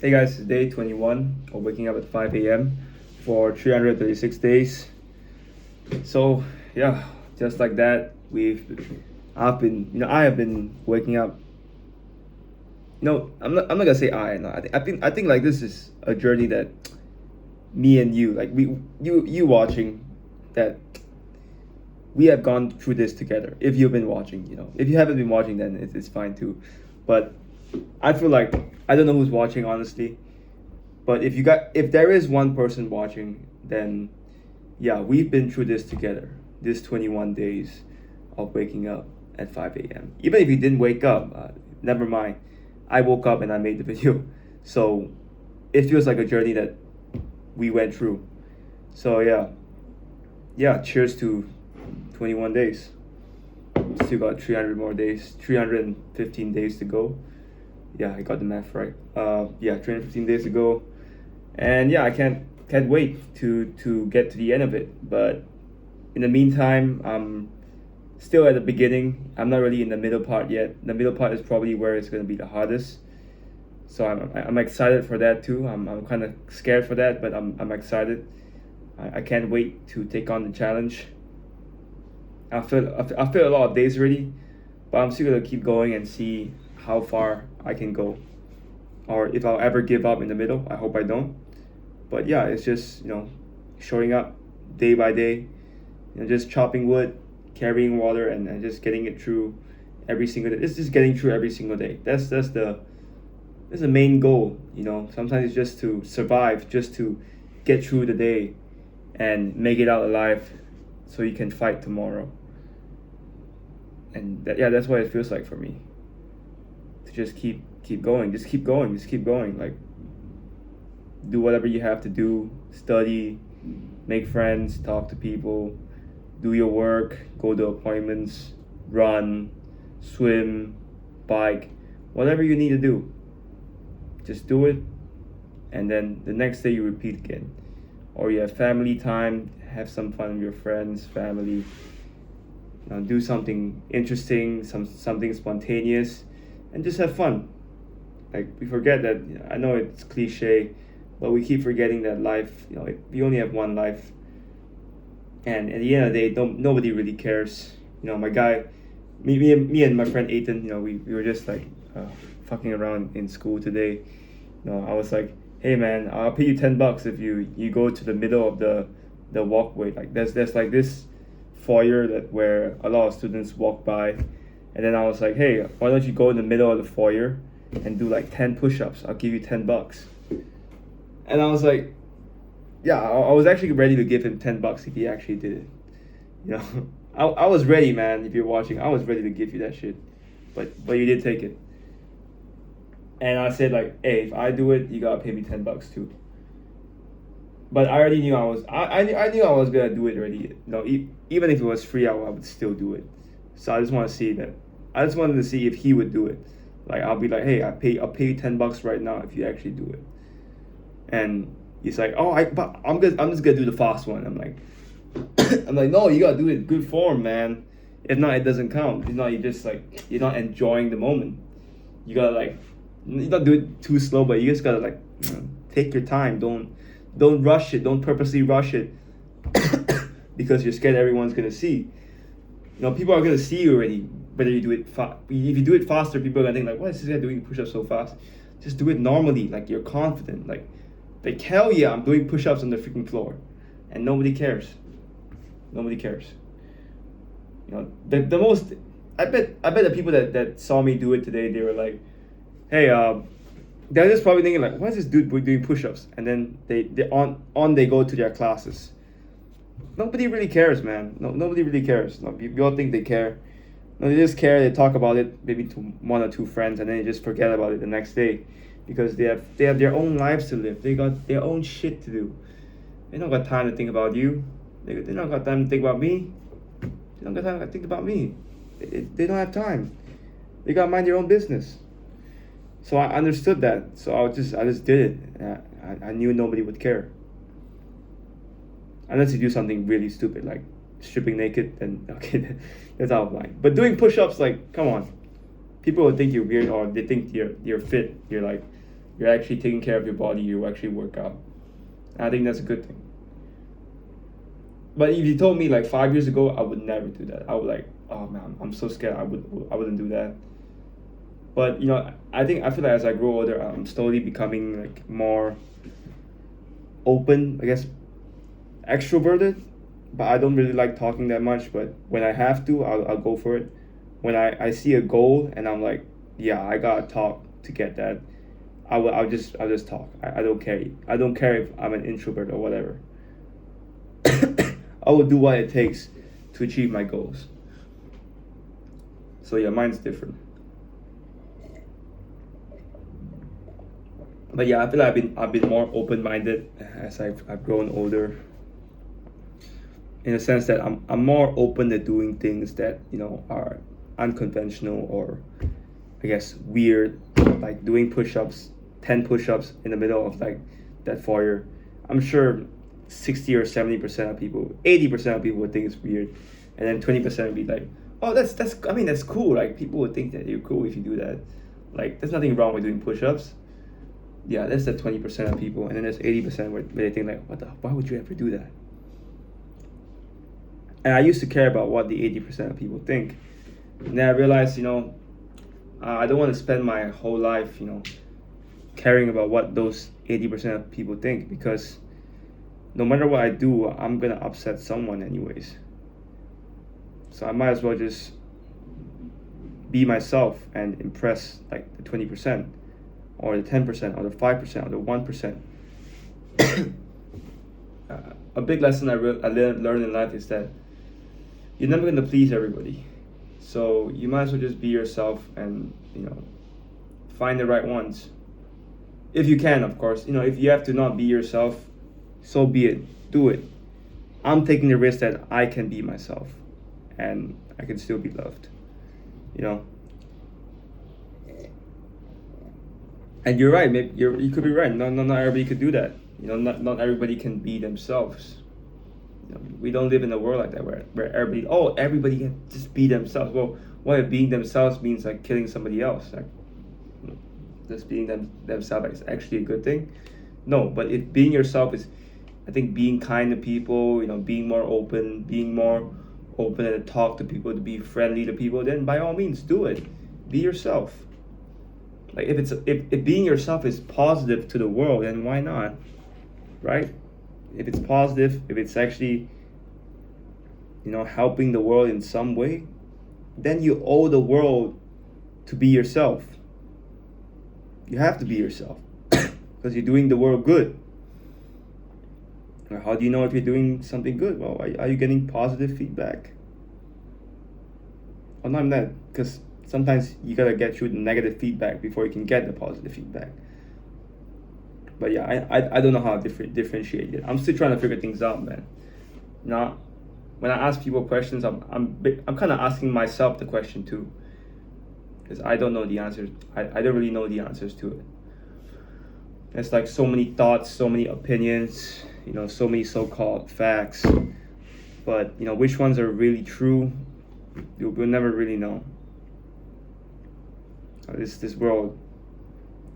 Hey guys, it's day 21 of waking up at 5 a.m. for 336 days. So, yeah, just like that, I have been waking up. No, I'm not gonna say I. No, I think like this is a journey that me and you, like you watching, that we have gone through this together. If you've been watching, if you haven't been watching, then it's fine too. But I feel like I don't know who's watching honestly. But if there is one person watching, then yeah, we've been through this together. This 21 days of waking up at 5 a.m. Even if you didn't wake up, never mind. I woke up and I made the video. So it feels like a journey that we went through. So yeah, cheers to 21 days. Still got 300 more days, 315 days to go. Yeah, I got the math right. Yeah, 315 days to go, and yeah, I can't wait to get to the end of it. But in the meantime, I'm still at the beginning. I'm not really in the middle part yet. The middle part is probably where it's gonna be the hardest. So I'm excited for that too. I'm kind of scared for that, but I'm excited. I can't wait to take on the challenge. I feel a lot of days already, but I'm still gonna keep going and see how far I can go, or if I'll ever give up in the middle. I hope I don't. But yeah, it's just showing up day by day, just chopping wood, carrying water, and just getting it through every single day. It's just getting through every single day. That's the main goal. Sometimes it's just to survive, just to get through the day, and make it out alive, so you can fight tomorrow. And that's what it feels like for me. To just keep going, just keep going, just keep going. Like, do whatever you have to do, study, make friends, talk to people, do your work, go to appointments, run, swim, bike, whatever you need to do. Just do it, and then the next day you repeat again. Or you have family time, have some fun with your friends, family. Do something interesting, something spontaneous, and just have fun. Like, we forget that. I know it's cliche, but we keep forgetting that life. We only have one life, and at the end of the day, nobody really cares. My guy, me and my friend Ethan. We were just like fucking around in school today. I was like, hey man, I'll pay you $10 if you go to the middle of the walkway. Like, there's like this foyer where a lot of students walk by, and then I was like, hey, why don't you go in the middle of the foyer and do like 10 push-ups? I'll give you $10. And I was like, yeah, I was actually ready to give him $10 if he actually did it. I was ready, man. If you're watching, I was ready to give you that shit, but you did take it. And I said, like, hey, if I do it, you gotta pay me $10 too. But I already knew I knew I was gonna do it already. Even if it was free, I would still do it. So I just wanted to see if he would do it. Like, I'll be like, hey, I'll pay you $10 right now if you actually do it. And he's like, oh, but I'm just gonna do the fast one. I'm like, no, you gotta do it in good form, man. If not, it doesn't count. If not, you're not enjoying the moment. You gotta you don't do it too slow, but you just gotta take your time. Don't rush it. Don't purposely rush it because you're scared everyone's gonna see. People are gonna see you already. Whether you do it if you do it faster, people are gonna think like, "What is this guy doing push-ups so fast?" Just do it normally, like you're confident. Like hell yeah, I'm doing push-ups on the freaking floor, and nobody cares. Nobody cares. The most. I bet the people that saw me do it today, they were like, "Hey, they're just probably thinking like, why is this dude doing push-ups?" And then they they go to their classes. Nobody really cares, man. No, nobody really cares. No, you all think they care. No, they just care. They talk about it maybe to one or two friends, and then they just forget about it the next day, because they have their own lives to live. They got their own shit to do. They don't got time to think about you. They don't got time to think about me. They don't got time to think about me. They don't have time. They gotta mind their own business. So I understood that. So I just did it. I knew nobody would care. Unless you do something really stupid like stripping naked, then okay, that's out of line. But doing push-ups, like, come on, people will think you're weird, or they think you're fit. You're You're actually taking care of your body. You actually work out. And I think that's a good thing. But if you told me like 5 years ago, I would never do that. I would like, oh man, I'm so scared. I wouldn't do that. But I feel like as I grow older, I'm slowly becoming like more open, I guess, extroverted. But I don't really like talking that much. But when I have to, I'll go for it. When I see a goal and I'm like, yeah, I gotta talk to get that. I'll just talk. I don't care. I don't care if I'm an introvert or whatever. I will do what it takes to achieve my goals. So yeah, mine's different. But yeah, I feel like I've been more open minded as I've grown older. In a sense that I'm more open to doing things that are unconventional or I guess weird, like doing push-ups, 10 push-ups in the middle of like that foyer. I'm sure 60 or 70% of people, 80% of people would think it's weird, and then 20% would be like, oh, that's I mean that's cool. Like people would think that you're cool if you do that. Like there's nothing wrong with doing push-ups. Yeah, that's the 20% of people, and then there's 80% where they think like, why would you ever do that? And I used to care about what the 80% of people think. And then I realized, I don't want to spend my whole life, caring about what those 80% of people think, because no matter what I do, I'm going to upset someone anyways. So I might as well just be myself and impress like the 20% or the 10% or the 5% or the 1%. A big lesson I learned in life is that you're never going to please everybody. So you might as well just be yourself and, find the right ones. If you can, of course. If you have to not be yourself, so be it. Do it. I'm taking the risk that I can be myself and I can still be loved. And you're right. Maybe you could be right. Not everybody could do that. Not everybody can be themselves. We don't live in a world like that where everybody can just be themselves. Well, what if being themselves means like killing somebody else? Like, just being themselves is actually a good thing? No, but if being yourself is, I think, being kind to people, being more open to talk to people, to be friendly to people, then by all means do it. Be yourself. Like if being yourself is positive to the world, then why not? Right? If it's positive, if it's actually, helping the world in some way, then you owe the world to be yourself. You have to be yourself because you're doing the world good. How do you know if you're doing something good? Well, are you getting positive feedback? Well, not that, because sometimes you gotta get through the negative feedback before you can get the positive feedback. But yeah, I don't know how to differentiate it. I'm still trying to figure things out, man. Now, when I ask people questions, I'm kind of asking myself the question too, because I don't know the answers. I don't really know the answers to it. There's like so many thoughts, so many opinions, so many so-called facts. But which ones are really true, we'll never really know. This world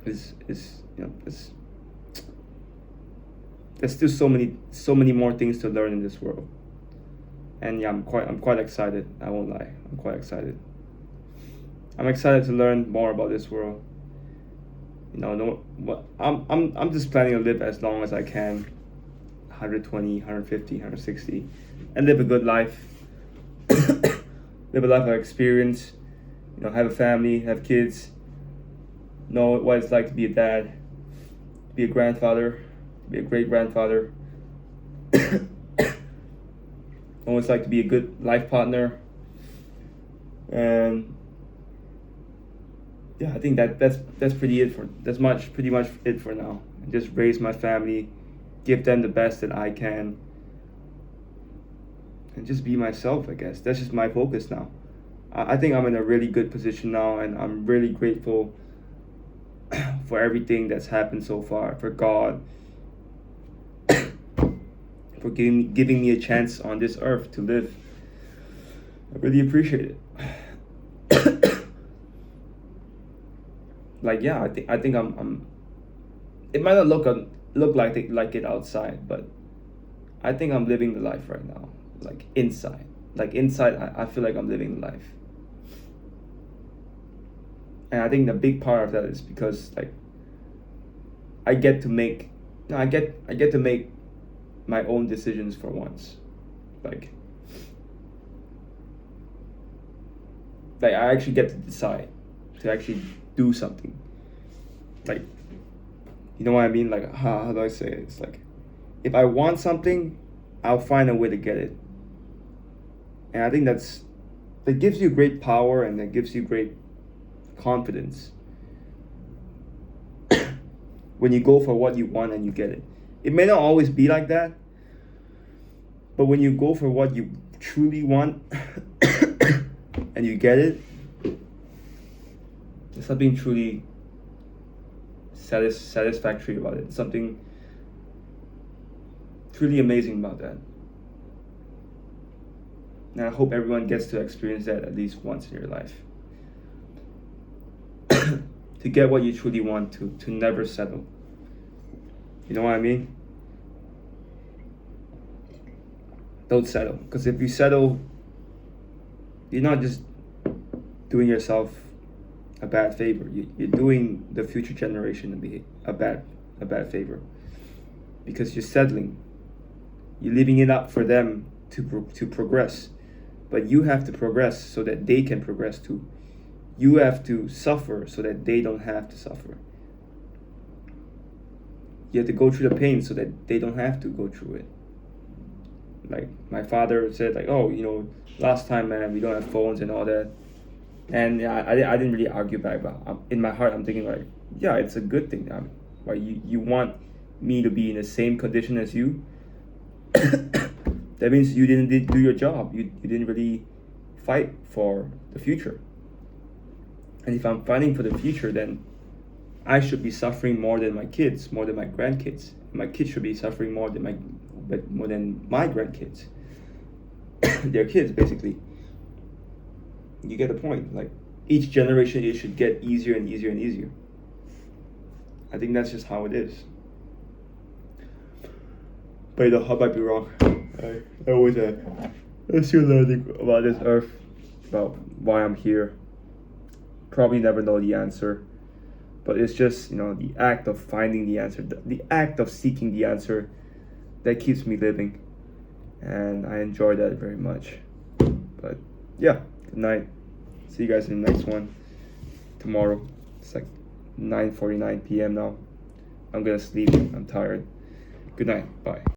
is there's still so many more things to learn in this world. And yeah, I'm quite excited. I won't lie. I'm quite excited. I'm excited to learn more about this world. I'm just planning to live as long as I can. 120, 150, 160, and live a good life. Live a life of experience. Have a family, have kids. Know what it's like to be a dad, be a grandfather, be a great grandfather. Know what it's like to be a good life partner. And yeah, I think that's pretty much it for now. Just raise my family, give them the best that I can, and just be myself, I guess. That's just my focus now. I think I'm in a really good position now, and I'm really grateful for everything that's happened so far, for God, for giving me a chance on this earth to live. I really appreciate it. Like, yeah, I think I'm it might not look like it outside, but I think I'm living the life right now. Like inside. Like inside I feel like I'm living the life. And I think the big part of that is because like I get to make no, I get to make my own decisions for once. Like I actually get to decide to actually do something. Like, you know what I mean? Like, how do I say it? It's like, if I want something, I'll find a way to get it. And I think that gives you great power and that gives you great confidence when you go for what you want and you get it. It may not always be like that, but when you go for what you truly want and you get it, there's something truly satisfactory about it. Something truly amazing about that. And I hope everyone gets to experience that at least once in your life. To get what you truly want, to never settle. You know what I mean? Don't settle. Because if you settle, you're not just doing yourself a bad favor. You're doing the future generation a bad favor. Because you're settling. You're leaving it up for them to progress. But you have to progress so that they can progress too. You have to suffer so that they don't have to suffer. You have to go through the pain so that they don't have to go through it. Like my father said, like, oh, last time, man, we don't have phones and all that. And yeah, I didn't really argue back, but in my heart, I'm thinking like, yeah, it's a good thing. Like you want me to be in the same condition as you. That means you didn't do your job. You didn't really fight for the future. And if I'm fighting for the future, then I should be suffering more than my kids, more than my grandkids. My kids should be suffering more than my grandkids. Their kids, basically. You get the point. Like each generation, it should get easier and easier and easier. I think that's just how it is. But I might be wrong. I always I'm still learning about this earth, about why I'm here. Probably never know the answer, but it's just the act of finding the answer, the act of seeking the answer, that keeps me living, and I enjoy that very much. But yeah, good night. See you guys in the next one tomorrow. It's like 9:49 p.m. now. I'm gonna sleep. I'm tired. Good night. Bye.